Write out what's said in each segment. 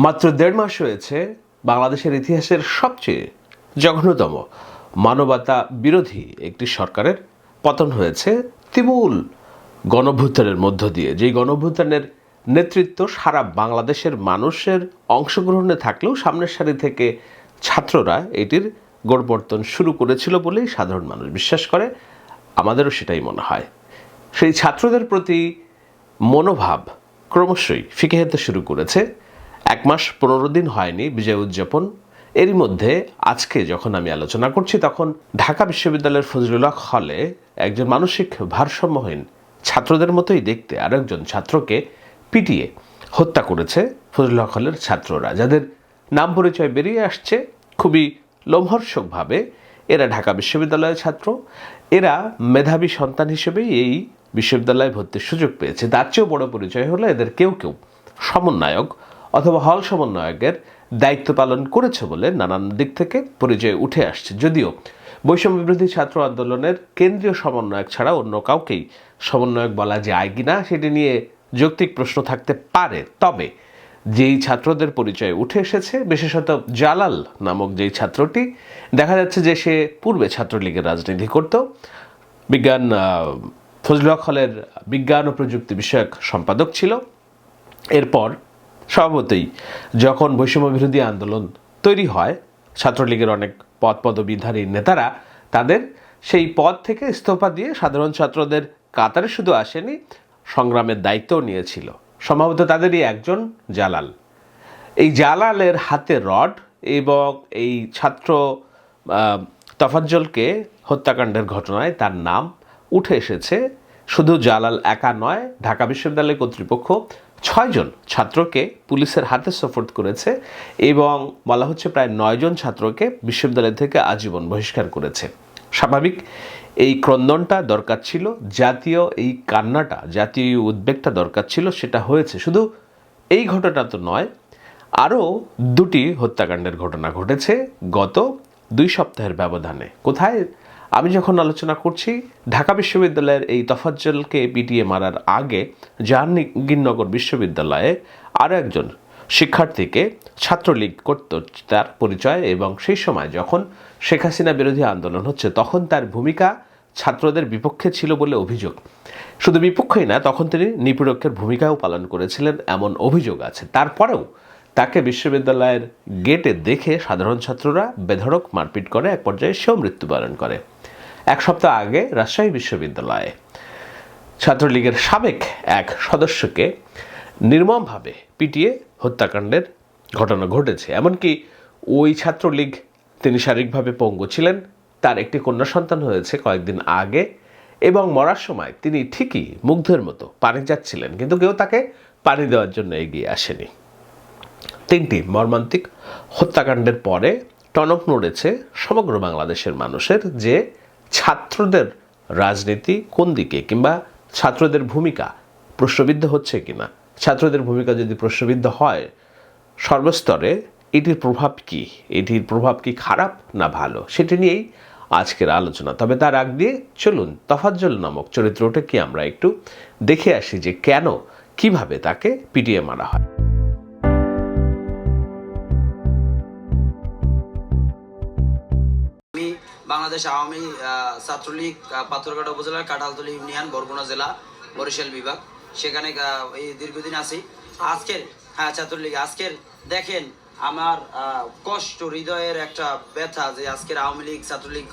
মাত্র ১.৫ মাস হয়েছে বাংলাদেশের ইতিহাসের সবচেয়ে জঘন্যতম মানবতা বিরোধী একটি সরকারের পতন হয়েছে তুমুল গণঅভ্যুত্থানের মধ্য দিয়ে। যেই গণঅভ্যুত্থানের নেতৃত্ব সারা বাংলাদেশের মানুষের অংশগ্রহণে থাকলেও সামনের সারি থেকে ছাত্ররা এটির গণপর্তন শুরু করেছিল বলেই সাধারণ মানুষ বিশ্বাস করে। আমাদেরও সেটাই মনে হয়। সেই ছাত্রদের প্রতি মনোভাব ক্রমশই ফিকে যেতে শুরু করেছে। ১ মাস ১৫ দিন হয়নি বিজয় উদযাপন। এরই মধ্যে আজকে যখন আমি আলোচনা করছি তখন ঢাকা বিশ্ববিদ্যালয়ের ফজলুল হক হলে একজন মানসিক ভারসাম্যহীন ছাত্রদের মতোই দেখতে আরো একজন ছাত্রকে পিটিয়ে হত্যা করেছে ফজলুল হক হলের ছাত্ররা, যাদের নাম পরিচয় বেরিয়ে আসছে খুবই লোমহর্ষকভাবে। এরা ঢাকা বিশ্ববিদ্যালয়ের ছাত্র, এরা মেধাবী সন্তান হিসেবেই এই বিশ্ববিদ্যালয়ে ভর্তির সুযোগ পেয়েছে। তার চেয়েও বড় পরিচয় হলো এদের কেউ কেউ সমন্বয়ক অথবা হল সমন্বয়কের দায়িত্ব পালন করেছে বলে নানান দিক থেকে পরিচয় উঠে আসছে। যদিও বৈষম্য বিরোধী ছাত্র আন্দোলনের কেন্দ্রীয় সমন্বয়ক ছাড়া অন্য কাউকেই সমন্বয়ক বলা যায় কিনা সেটি নিয়ে যৌক্তিক প্রশ্ন থাকতে পারে। তবে যেই ছাত্রদের পরিচয় উঠে এসেছে, বিশেষত জালাল নামক যেই ছাত্রটি, দেখা যাচ্ছে যে সে পূর্বে ছাত্রলীগের রাজনীতি করত। ফজলুল হক হলের বিজ্ঞান ও প্রযুক্তি বিষয়ক সম্পাদক ছিল। এরপর স্বভাবতই যখন বৈষম্য বিরোধী আন্দোলন তৈরি হয়, ছাত্রলীগের অনেক পদবিধারী নেতারা তাদের সেই পদ থেকে ইস্তফা দিয়ে সাধারণ ছাত্রদের কাতারে শুধু আসেনি, সংগ্রামের দায়িত্বও নিয়েছিল। সম্ভবত তাদেরই একজন জালাল। এই জালালের হাতে রড এবং এই ছাত্র তফাজ্জলকে হত্যাকাণ্ডের ঘটনায় তার নাম উঠে এসেছে। শুধু জালাল একা নয়, ঢাকা বিশ্ববিদ্যালয় কর্তৃপক্ষ ৬ জন ছাত্রকে পুলিশের হাতে সোপর্দ করেছে এবং বলা হচ্ছে প্রায় ৯ জন ছাত্রকে বিশ্ববিদ্যালয় থেকে আজীবন বহিষ্কার করেছে। স্বাভাবিক এই ক্রন্দনটা দরকার ছিল, জাতীয় এই কান্নাটা, জাতীয় এই উদ্বেগটা দরকার ছিল, সেটা হয়েছে। শুধু এই ঘটনা তো নয়, আরও ২টি হত্যাকাণ্ডের ঘটনা ঘটেছে গত ২ সপ্তাহের ব্যবধানে। কোথায়? আমি যখন আলোচনা করছি ঢাকা বিশ্ববিদ্যালয়ের এই তফাজ্জলকে পিটিয়ে মারার আগে জাহাঙ্গীরনগর বিশ্ববিদ্যালয়ে আরও একজন শিক্ষার্থীকে ছাত্রলীগ করত তার পরিচয়, এবং সেই সময় যখন শেখ হাসিনা বিরোধী আন্দোলন হচ্ছে তখন তার ভূমিকা ছাত্রদের বিপক্ষে ছিল বলে অভিযোগ। শুধু বিপক্ষেই না, তখন তিনি নিপীড়কের ভূমিকাও পালন করেছিলেন এমন অভিযোগ আছে। তারপরেও তাকে বিশ্ববিদ্যালয়ের গেটে দেখে সাধারণ ছাত্ররা বেধড়ক মারপিট করে, এক পর্যায়ে সেও মৃত্যুবরণ করে। ১ সপ্তাহ আগে রাজশাহী বিশ্ববিদ্যালয়ে ছাত্রলীগের সাবেক এক সদস্যকে নির্মমভাবে পিটিয়ে হত্যাকাণ্ডের ঘটনা ঘটেছে। এমনকি ওই ছাত্রলীগ, তিনি শারীরিকভাবে পঙ্গু ছিলেন, তার একটি কন্যা সন্তান হয়েছে কয়েকদিন আগে, এবং মরার সময় তিনি ঠিকই মুগ্ধের মতো পানি যাচ্ছিলেন, কিন্তু কেউ তাকে পানি দেওয়ার জন্য এগিয়ে আসেনি। ৩টি মর্মান্তিক হত্যাকাণ্ডের পরে টনক নড়েছে সমগ্র বাংলাদেশের মানুষের যে ছাত্রদের রাজনীতি কোন দিকে, কিংবা ছাত্রদের ভূমিকা প্রশ্নবিদ্ধ হচ্ছে কিনা। ছাত্রদের ভূমিকা যদি প্রশ্নবিদ্ধ হয় সর্বস্তরে, এটির প্রভাব কি খারাপ না ভালো, সেটি নিয়েই আজকের আলোচনা। তবে তার আগ দিয়ে চলুন তফাজ্জল নামক চরিত্রটা কি আমরা একটু দেখে আসি যে কেন, কিভাবে তাকে পিটিয়ে মারা হয়। বাংলাদেশ আওয়ামী ছাত্রলীগ পাথরঘাটা উপজেলার কাঁঠালতলী ইউনিয়ন, বরগুনা জেলা, বরিশাল বিভাগ, সেখানে এই দীর্ঘদিন আছি। আজকের ছাত্রলীগ, আজকের দেখেন আমার কষ্ট, হৃদয়ের একটা ব্যথা যে আজকের আওয়ামী লীগ ছাত্রলীগ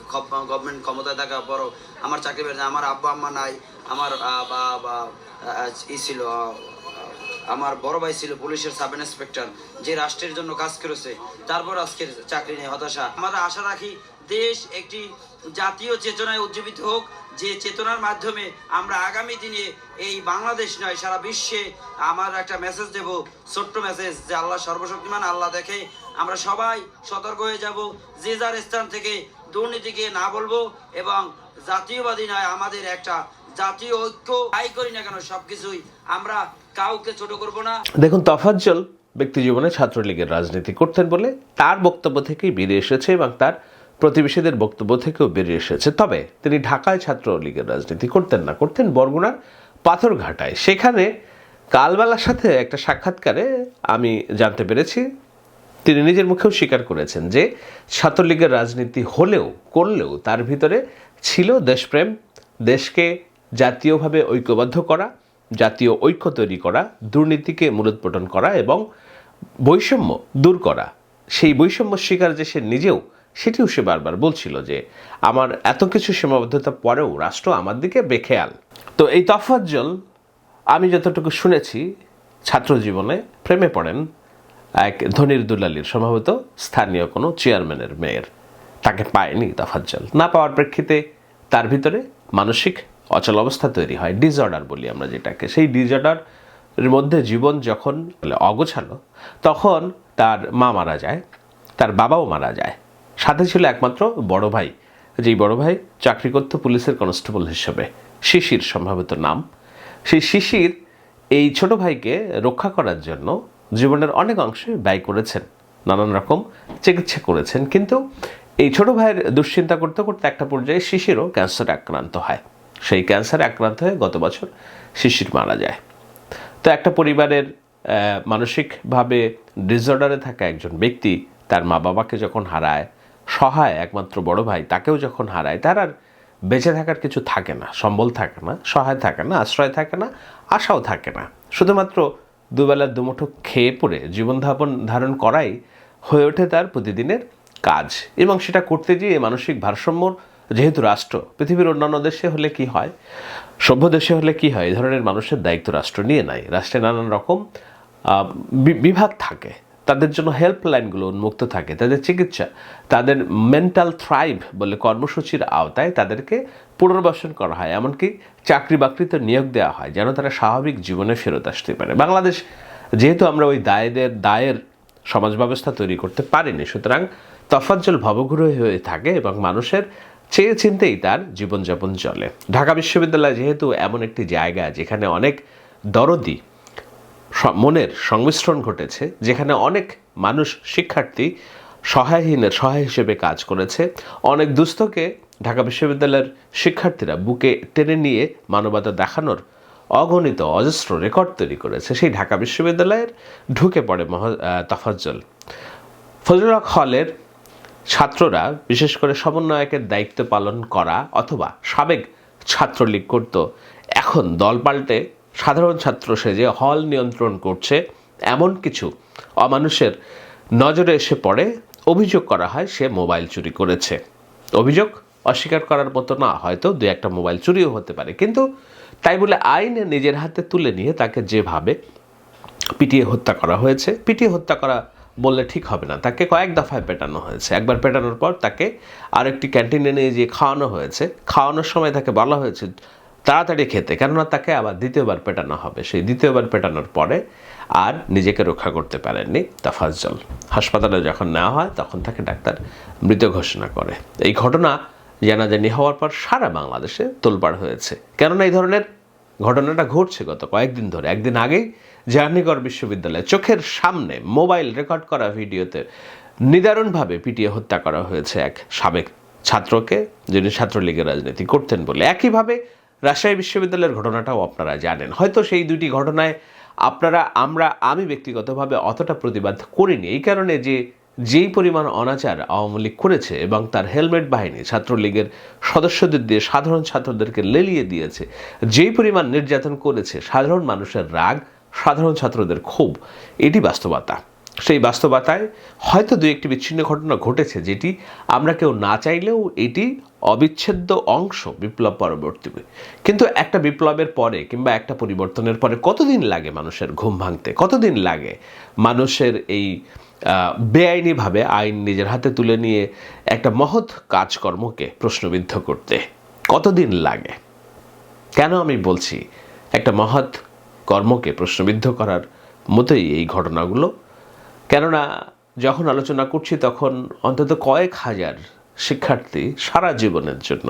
গভর্নমেন্ট ক্ষমতায় থাকা বড় আমার চাকরি বেড়ে, আমার আব্বা আম্মা নাই, আমার ছিল আমার বড় ভাই ছিল পুলিশের সাব ইন্সপেক্টর, যে রাষ্ট্রের জন্য কাজ করেছে, তারপর আজকের চাকরি নেই, হতাশা। আমরা আশা রাখি দেশ একটি জাতীয় চেতনায় উজ্জীবিত হোক, যে চেতনার মাধ্যমে আমরা আগামী দিনে এই বাংলাদেশ নয় সারা বিশ্বে আমার একটা মেসেজ দেব, ছোট্ট মেসেজ, যে আল্লাহ সর্বশক্তিমান, আল্লাহ দেখে। আমরা সবাই সতর্ক হয়ে যাব, যে যার স্থান থেকে দুর্নীতিকে না বলবো, এবং জাতীয়বাদী নয়, আমাদের একটা জাতীয় ঐক্য আই করি না কেন, সবকিছুই আমরা কাউকে ছোট করব না। দেখুন, তফাজ্জল ব্যক্তি জীবনে ছাত্রলীগের রাজনীতি করতেন বলে তার বক্তব্য থেকেই বেরিয়ে এসেছে, এবং তার প্রতিবেশীদের বক্তব্য থেকেও বেরিয়ে এসেছে। তবে তিনি ঢাকায় ছাত্রলীগের রাজনীতি করতেন না, করতেন বরগুনার পাথরঘাটায়। সেখানে কালবেলার সাথে একটা সাক্ষাৎকারে আমি জানতে পেরেছি, তিনি নিজের মুখেও স্বীকার করেছেন যে ছাত্রলীগের রাজনীতি করলেও তার ভিতরে ছিল দেশপ্রেম, দেশকে জাতীয়ভাবে ঐক্যবদ্ধ করা, জাতীয় ঐক্য তৈরি করা, দুর্নীতিকে মূলোৎপাটন করা এবং বৈষম্য দূর করা। সেই বৈষম্য স্বীকার যে সে নিজেও, সেটিও সে বারবার বলছিল যে আমার এত কিছু সীমাবদ্ধতা পরেও রাষ্ট্র আমার দিকে বেখেয়াল। তো এই তফাজ্জল, আমি যতটুকু শুনেছি, ছাত্র জীবনে প্রেমে পড়েন এক ধনির দুলালির, সম্ভবত স্থানীয় কোনো চেয়ারম্যানের মেয়ের। তাকে পায়নি তফাজ্জল, না পাওয়ার প্রেক্ষিতে তার ভিতরে মানসিক অচল অবস্থা তৈরি হয়, ডিসঅর্ডার বলি আমরা যেটাকে। সেই ডিসঅর্ডারের মধ্যে জীবন যখন অগোছালো, তখন তার মা মারা যায়, তার বাবাও মারা যায়, সাথে ছিল একমাত্র বড় ভাই, যেই বড় ভাই চাকরি করত পুলিশের কনস্টেবল হিসেবে, শিশির সম্ভবত নাম। সেই শিশির এই ছোট ভাইকে রক্ষা করার জন্য জীবনের অনেক অংশে ব্যয় করেছেন, নানান রকম চিকিৎসা করেছেন, কিন্তু এই ছোট ভাইয়ের দুশ্চিন্তা করতে করতে একটা পর্যায়ে শিশিরও ক্যান্সারে আক্রান্ত হয়। সেই ক্যান্সারে আক্রান্ত হয়ে গত বছর শিশির মারা যায়। তো একটা পরিবারের মানসিকভাবে ডিসঅর্ডারে থাকা একজন ব্যক্তি তার মা বাবাকে যখন হারায়, সহায় একমাত্র বড় ভাই তাকেও যখন হারায়, তার আর বেঁচে থাকার কিছু থাকে না, সম্বল থাকে না, সহায় থাকে না, আশ্রয় থাকে না, আশাও থাকে না। শুধুমাত্র দুবেলা দুমুঠো খেয়ে পড়ে জীবন ধারণ করাই হয়ে ওঠে তার প্রতিদিনের কাজ। এবং সেটা করতে গিয়ে মানসিক ভারসাম্যর, যেহেতু রাষ্ট্র পৃথিবীর অন্যান্য দেশে হলে কি হয়, সভ্য দেশে হলে কি হয়, এই ধরনের মানুষের দায়িত্ব রাষ্ট্র নিয়ে নেয়। রাষ্ট্রে নানান রকম বিভাগ থাকে, তাদের জন্য হেল্পলাইনগুলো উন্মুক্ত থাকে, তাদের চিকিৎসা, তাদের মেন্টাল থ্রাইভ বলে কর্মসূচির আওতায় তাদেরকে পুনর্বাসন করা হয়, এমনকি চাকরি বাকরিতে নিয়োগ দেওয়া হয় যেন তারা স্বাভাবিক জীবনে ফেরত আসতে পারে। বাংলাদেশ যেহেতু আমরা ওই দায়ের সমাজ ব্যবস্থা তৈরি করতে পারিনি, সুতরাং তফাজ্জল ভবঘুরে হয়ে থাকে এবং মানুষের চেয়ে চিনতেই তার জীবনযাপন চলে। ঢাকা বিশ্ববিদ্যালয় যেহেতু এমন একটি জায়গা যেখানে অনেক দরদি মনের সংমিশ্রণ ঘটেছে, যেখানে অনেক মানুষ, শিক্ষার্থী সহায়হীনের সহায় হিসেবে কাজ করেছে, অনেক দুস্থকে ঢাকা বিশ্ববিদ্যালয়ের শিক্ষার্থীরা বুকে টেনে নিয়ে মানবতা দেখানোর অগণিত অজস্র রেকর্ড তৈরি করেছে, সেই ঢাকা বিশ্ববিদ্যালয়ের ঢুকে পড়ে তফাজ্জল। ফজলুল হক হলের ছাত্ররা, বিশেষ করে সমন্বয়কের দায়িত্ব পালন করা অথবা সাবেক ছাত্রলীগ করত, এখন দল পাল্টে সাধারণ ছাত্র সেজে হল নিয়ন্ত্রণ করছে, এমন কিছু অমানুষের নজরে এসে পড়ে। অভিযোগ করা হয় সে মোবাইল চুরি করেছে। অভিযোগ অস্বীকার করার মতো না, হয়তো দু একটা মোবাইল চুরিও হতে পারে, কিন্তু তাই বলে আইন নিজের হাতে তুলে নিয়ে তাকে যেভাবে পিটিয়ে হত্যা করা হয়েছে, পিটিয়ে হত্যা করা বললে ঠিক হবে না, তাকে কয়েক দফায় পেটানো হয়েছে। একবার পেটানোর পর তাকে আরেকটি ক্যান্টিনে নিয়ে গিয়ে খাওয়ানো হয়েছে, খাওয়ানোর সময় তাকে বলা হয়েছে তাড়াতাড়ি খেতে, কেননা তাকে আবার দ্বিতীয়বার পেটানো হবে। সেই দ্বিতীয়বার পেটানোর পরে আর নিজেকে রক্ষা করতে পারেননি তফাজ্জল। হাসপাতালে যখন নেওয়া হয় তখন তাকে ডাক্তার মৃত ঘোষণা করে। এই ঘটনা জানাজানি হওয়ার পর সারা বাংলাদেশে তোলপাড় হয়েছে, কেননা এই ধরনের ঘটনাটা ঘটছে গত কয়েকদিন ধরে। একদিন আগেই জাহাঙ্গীরনগর বিশ্ববিদ্যালয়ে চোখের সামনে মোবাইল রেকর্ড করা ভিডিওতে নিদারুণভাবে পিটিয়ে হত্যা করা হয়েছে এক সাবেক ছাত্রকে, যিনি ছাত্রলীগের রাজনীতি করতেন বলে। একইভাবে রাজশাহী বিশ্ববিদ্যালয়ের ঘটনাটাও আপনারা জানেন। হয়তো সেই দুটি ঘটনায় আমি ব্যক্তিগতভাবে অতটা প্রতিবাদ করিনি, এই কারণে যেই পরিমাণ অনাচার আওয়ামী লীগ করেছে এবং তার হেলমেট বাহিনী ছাত্রলীগের সদস্যদের দিয়ে সাধারণ ছাত্রদেরকে লেলিয়ে দিয়েছে, যেই পরিমাণ নির্যাতন করেছে, সাধারণ মানুষের রাগ, সাধারণ ছাত্রদের ক্ষোভ, এটি বাস্তবতা। সেই বাস্তবতায় হয়তো দু একটি বিচ্ছিন্ন ঘটনা ঘটেছে, যেটি আমরা কেউ না চাইলেও এটি অবিচ্ছেদ্য অংশ বিপ্লব পরবর্তী। কিন্তু একটা বিপ্লবের পরে কিংবা একটা পরিবর্তনের পরে কতদিন লাগে মানুষের ঘুম ভাঙতে, কতদিন লাগে মানুষের এই বেআইনিভাবে আইন নিজের হাতে তুলে নিয়ে একটা মহৎ কাজকর্মকে প্রশ্নবিদ্ধ করতে কতদিন লাগে? কেন আমি বলছি একটা মহৎ কর্মকে প্রশ্নবিদ্ধ করার মতোই এই ঘটনাগুলো? কেননা যখন আলোচনা করছি তখন অন্তত কয়েক হাজার শিক্ষার্থী সারা জীবনের জন্য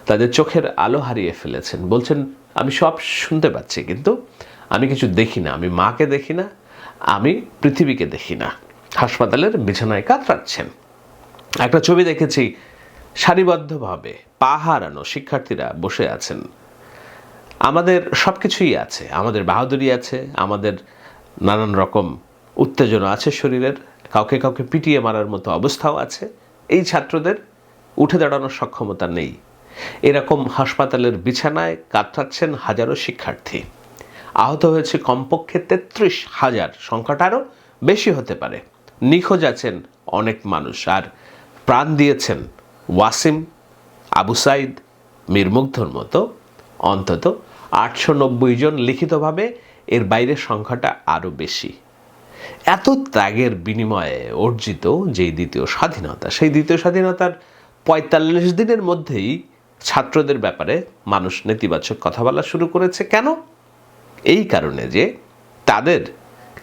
তাদের চোখের আলো হারিয়ে ফেলেছেন। বলছেন আমি সব শুনতে পাচ্ছি, কিন্তু আমি কিছু দেখি না, আমি মাকে দেখি না, আমি পৃথিবীকে দেখি না। হাসপাতালের বিছানায় কাতরাচ্ছেন। একটা ছবি দেখেছি, সারিবদ্ধভাবে পা হারানো শিক্ষার্থীরা বসে আছেন, আমাদের সব কিছুই আছে, আমাদের বাহাদুরি আছে, আমাদের নানান রকম উত্তেজনা আছে শরীরের, কাউকে কাউকে পিটিয়ে মারার মতো অবস্থাও আছে। এই ছাত্রদের উঠে দাঁড়ানোর সক্ষমতা নেই। এরকম হাসপাতালের বিছানায় কাতরাচ্ছেন হাজারো শিক্ষার্থী। আহত হয়েছে কমপক্ষে 33,000, সংখ্যাটা আরও বেশি হতে পারে। নিখোঁজ আছেন অনেক মানুষ, আর প্রাণ দিয়েছেন ওয়াসিম, আবু সাইদ, মীর মুগ্ধর মতো অন্তত 890 জন লিখিতভাবে। এর বাইরে সংখ্যাটা আরও বেশি। এত ত্যাগের বিনিময়ে অর্জিত যেই দ্বিতীয় স্বাধীনতা, সেই দ্বিতীয় স্বাধীনতার 45 দিনের মধ্যেই ছাত্রদের ব্যাপারে মানুষ নেতিবাচক কথা বলা শুরু করেছে। কেন? এই কারণে যে তাদের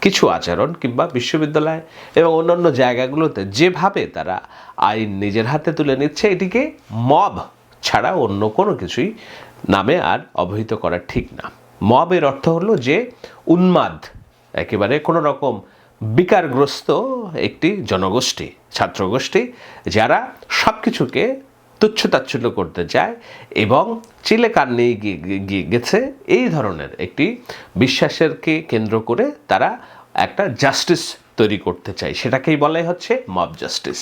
কিছু আচরণ কিংবা বিশ্ববিদ্যালয় এবং অন্যান্য জায়গাগুলোতে যেভাবে তারা আইন নিজের হাতে তুলে নিচ্ছে, এটিকে মব ছাড়া অন্য কোনো কিছুই নামে আর অবহিত করা ঠিক না। মবের অর্থ হলো যে উন্মাদ, একেবারে কোনো রকম বিকারগ্রস্ত একটি জনগোষ্ঠী, ছাত্রগোষ্ঠী, যারা সব কিছুকে তুচ্ছতাচ্ছল্য করতে চায় এবং চিলে কান নিয়ে গিয়ে গেছে। এই ধরনের একটি বিশ্বাসেরকে কেন্দ্র করে তারা একটা জাস্টিস তৈরি করতে চায়, সেটাকেই বলাই হচ্ছে মব জাস্টিস।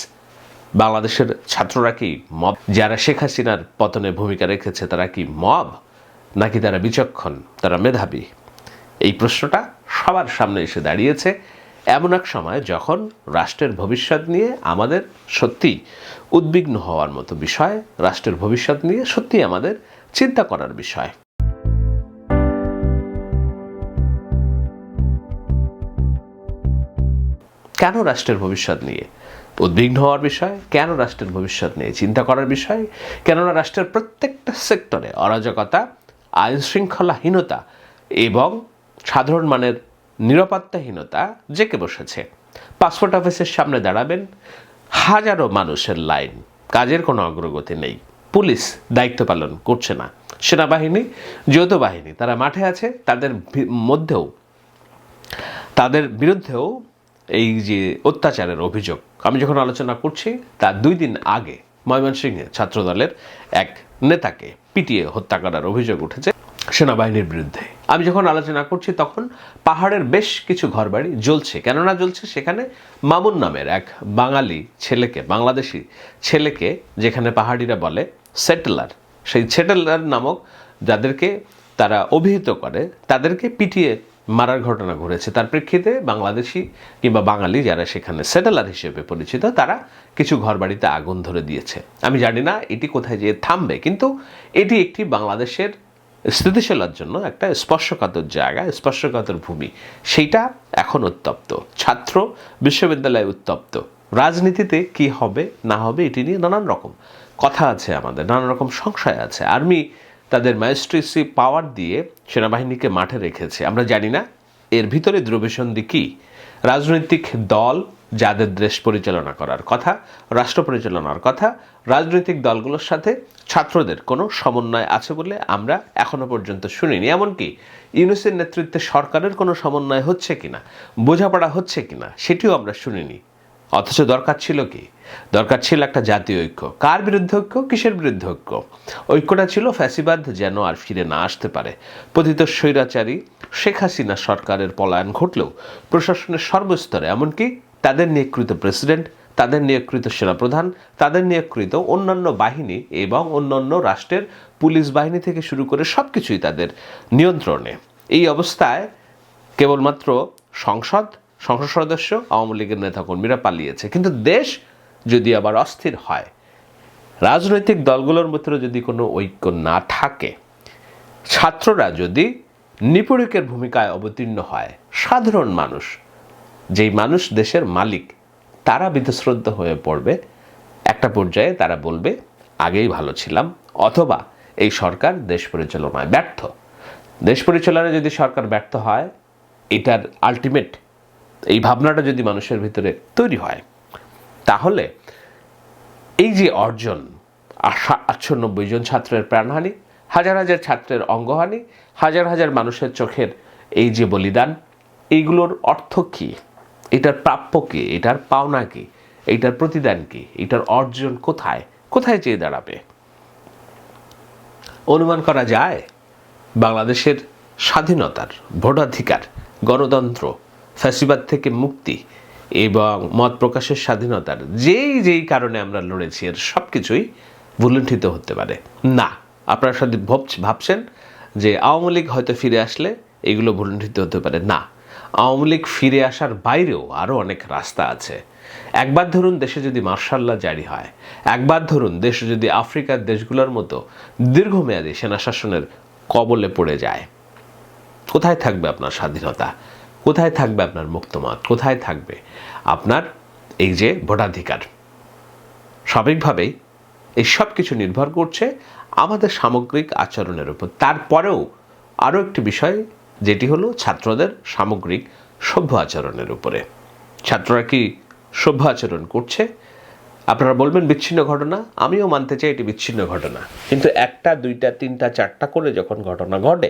বাংলাদেশের ছাত্ররা কি মব? যারা শেখ হাসিনার পতনে ভূমিকা রেখেছে তারা কি মব, নাকি তারা বিচক্ষণ, তারা মেধাবী? এই প্রশ্নটা সবার সামনে এসে দাঁড়িয়েছে এমন এক সময় যখন রাষ্ট্রের ভবিষ্যৎ নিয়ে আমাদের সত্যি উদ্বিগ্ন হওয়ার মতো বিষয়, রাষ্ট্রের ভবিষ্যৎ নিয়ে সত্যি আমাদের চিন্তা করার বিষয়। কেন রাষ্ট্রের ভবিষ্যৎ নিয়ে উদ্বিগ্ন হওয়ার বিষয়? কেন রাষ্ট্রের ভবিষ্যৎ নিয়ে চিন্তা করার বিষয়? কেননা রাষ্ট্রের প্রত্যেকটা সেক্টরে অরাজকতা, আইন শৃঙ্খলাহীনতা এবং সাধারণ মানের নিরাপত্তাহীনতা জেঁকে বসেছে। পাসপোর্ট অফিসের সামনে দাঁড়াবেন, হাজারো মানুষের লাইন, কাজের কোনো অগ্রগতি নেই, পুলিশ দায়িত্ব পালন করছে না, সেনাবাহিনী, যৌথ বাহিনী তারা মাঠে আছে, তাদের বিরুদ্ধেও এই যে অত্যাচারের অভিযোগ আমি যখন আলোচনা করছি, তার 2 দিন আগে ময়মনসিংহে ছাত্রদলের এক নেতাকে পিটিয়ে হত্যা করার অভিযোগ উঠেছে সেনাবাহিনীর বিরুদ্ধে। আমি যখন আলোচনা করছি তখন পাহাড়ের বেশ কিছু ঘরবাড়ি জ্বলছে। কেননা জ্বলছে? সেখানে মামুন নামের এক বাঙালি ছেলেকে, বাংলাদেশি ছেলেকে, যেখানে পাহাড়িরা বলে সেটেলার, সেই সেটেলার নামক যাদেরকে তারা অভিহিত করে, তাদেরকে পিটিয়ে মারার ঘটনা ঘটেছে। তার প্রেক্ষিতে বাংলাদেশি কিংবা বাঙালি যারা সেখানে সেটেলার হিসেবে পরিচিত, তারা কিছু ঘরবাড়িতে আগুন ধরে দিয়েছে। আমি জানি না এটি কোথায় যেয়ে থামবে, কিন্তু এটি একটি বাংলাদেশের স্থিতিশীলার জন্য একটা স্পর্শকাতর জায়গা, স্পর্শকাতর ভূমি। সেইটা এখন উত্তপ্ত, ছাত্র বিশ্ববিদ্যালয়ে উত্তপ্ত। রাজনীতিতে কি হবে না হবে এটি নিয়ে নানান রকম কথা আছে, আমাদের নানান রকম সংশয় আছে। আর্মি তাদের ম্যাজিস্ট্রেসি পাওয়ার দিয়ে সেনাবাহিনীকে মাঠে রেখেছে। আমরা জানি না এর ভিতরে দ্রব্যসন্ধি কী। রাজনৈতিক দল যাদের দেশ পরিচালনা করার কথা, রাষ্ট্র পরিচালনার কথা, রাজনৈতিক দলগুলোর সাথে ছাত্রদের কোনো সমন্বয় আছে বলে আমরা এখনো পর্যন্ত শুনিনি। এমনকি ইউনূসের নেতৃত্বে সরকারের কোনো সমন্বয় হচ্ছে কিনা, বোঝাপড়া হচ্ছে কিনা, সেটিও আমরা শুনিনি। অথচ দরকার ছিল কি? দরকার ছিল একটা জাতীয় ঐক্য। কার বিরুদ্ধে ঐক্য? কিসের বিরুদ্ধে ঐক্য? ঐক্যটা ছিল ফ্যাসিবাদ যেন আর ফিরে না আসতে পারে। পতিত স্বৈরাচারী শেখ হাসিনা সরকারের পলায়ন ঘটলেও প্রশাসনের সর্বস্তরে, এমনকি তাদের নিয়োগকৃত প্রেসিডেন্ট, তাদের নিয়োগকৃত সেনাপ্রধান, তাদের নিয়োগকৃত অন্যান্য বাহিনী এবং অন্যান্য রাষ্ট্রের পুলিশ বাহিনী থেকে শুরু করে সব কিছুই তাদের নিয়ন্ত্রণে। এই অবস্থায় কেবলমাত্র সংসদ সদস্য, আওয়ামী লীগের নেতাকর্মীরা পালিয়েছে। কিন্তু দেশ যদি আবার অস্থির হয়, রাজনৈতিক দলগুলোর মধ্যে যদি কোনো ঐক্য না থাকে, ছাত্ররা যদি নিপীড়কের ভূমিকায় অবতীর্ণ হয়, সাধারণ মানুষ, যেই মানুষ দেশের মালিক, তারা বীতশ্রদ্ধ হয়ে পড়বে। একটা পর্যায়ে তারা বলবে আগেই ভালো ছিলাম, অথবা এই সরকার দেশ পরিচালনায় ব্যর্থ। দেশ পরিচালনায় যদি সরকার ব্যর্থ হয়, এটার আলটিমেট এই ভাবনাটা যদি মানুষের ভিতরে তৈরি হয়, তাহলে এই যে অর্জন, 890 জন ছাত্রের প্রাণহানি, হাজার হাজার ছাত্রের অঙ্গহানি, হাজার হাজার মানুষের চোখের এই যে বলিদান, এইগুলোর অর্থ কী? এটার প্রাপ্য কী? এটার পাওনা কী? এইটার প্রতিদান কী? এটার অর্জন কোথায় যেয়ে দাঁড়াবে? অনুমান করা যায় বাংলাদেশের স্বাধীনতার, ভোটাধিকার, গণতন্ত্র, ফ্যাসিবাদ থেকে মুক্তি এবং মত প্রকাশের স্বাধীনতার যেই কারণে আমরা লড়েছি এর সব কিছুই ভুলুণ্ঠিত হতে পারে না। আপনারা সাথে ভাবছেন যে আওয়ামী লীগ হয়তো ফিরে আসলে এগুলো ভুলুণ্ঠিত হতে পারে না। আওয়ামী লীগ ফিরে আসার বাইরেও আরও অনেক রাস্তা আছে। একবার ধরুন দেশে যদি মার্শাল ল জারি হয়, একবার ধরুন দেশে যদি আফ্রিকার দেশগুলোর মতো দীর্ঘমেয়াদী সেনা শাসনের কবলে পড়ে যায়, কোথায় থাকবে আপনার স্বাধীনতা? কোথায় থাকবে আপনার মুক্তমত? কোথায় থাকবে আপনার এই যে ভোটাধিকার? স্বাভাবিকভাবেই এই সব কিছু নির্ভর করছে আমাদের সামগ্রিক আচরণের উপর। তারপরেও আরও একটি বিষয়, যেটি হলো ছাত্রদের সামগ্রিক সভ্য আচরণের উপরে। ছাত্ররা কি সভ্য আচরণ করছে? আপনারা বলবেন বিচ্ছিন্ন ঘটনা, আমিও মানতে চাই এটি বিচ্ছিন্ন ঘটনা, কিন্তু একটা, দুইটা, তিনটা, চারটা করে যখন ঘটনা ঘটে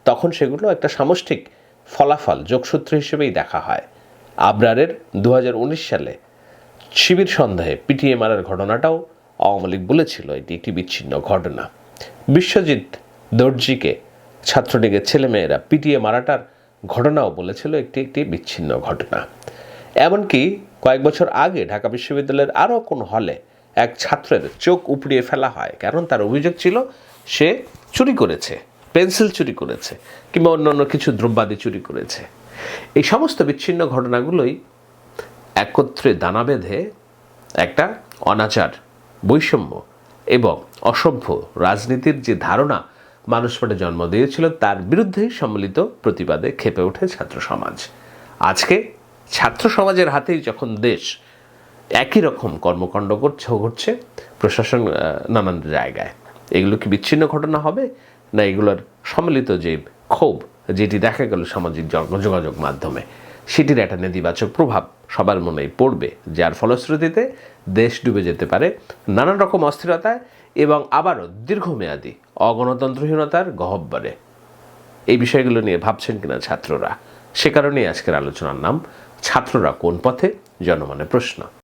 তখন সেগুলো একটা সামষ্টিক ফলাফল যোগসূত্র হিসেবেই দেখা হয়। আবরারের 2019 সালে শিবির সন্দেহে পিটিয়ে মারার ঘটনাটাও আওয়ামী লীগ বলেছিল এটি একটি বিচ্ছিন্ন ঘটনা। বিশ্বজিৎ দর্জিকে ছাত্রলীগের ছেলেমেয়েরা পিটিয়ে মারাটার ঘটনাও বলেছিল একটি বিচ্ছিন্ন ঘটনা। এমনকি কয়েক বছর আগে ঢাকা বিশ্ববিদ্যালয়ের আরও কোনো হলে এক ছাত্রের চোখ উপড়িয়ে ফেলা হয়, কারণ তার অভিযোগ ছিল সে চুরি করেছে, পেন্সিল চুরি করেছে কিংবা অন্যান্য কিছু দ্রব্যাদি চুরি করেছে। এই সমস্ত বিচ্ছিন্ন ঘটনাগুলোই একত্রে দানা বেঁধে একটা অনাচার, বৈষম্য এবং অসভ্য রাজনীতির যে ধারণা মানুষ মনে জন্ম দিয়েছিল তার বিরুদ্ধেই সম্মিলিত প্রতিবাদে ক্ষেপে ওঠে ছাত্র সমাজ। আজকে ছাত্র সমাজের হাতেই যখন দেশ, একই রকম কর্মকাণ্ড ঘটছে প্রশাসন নানান জায়গায়, এগুলো কি বিচ্ছিন্ন ঘটনা হবে না এগুলোর সম্মিলিত যে ক্ষোভ যেটি দেখা গেল সামাজিক যোগাযোগ মাধ্যমে, সেটির একটা নেতিবাচক প্রভাব সবার মনেই পড়বে, যার ফলশ্রুতিতে দেশ ডুবে যেতে পারে নানান রকম অস্থিরতায় এবং আবারও দীর্ঘমেয়াদী অগণতন্ত্রহীনতার গহ্বরে। এই বিষয়গুলো নিয়ে ভাবছেন কিনা ছাত্ররা? সে কারণেই আজকের আলোচনার নাম ছাত্ররা কোন পথে, জনমনে প্রশ্ন।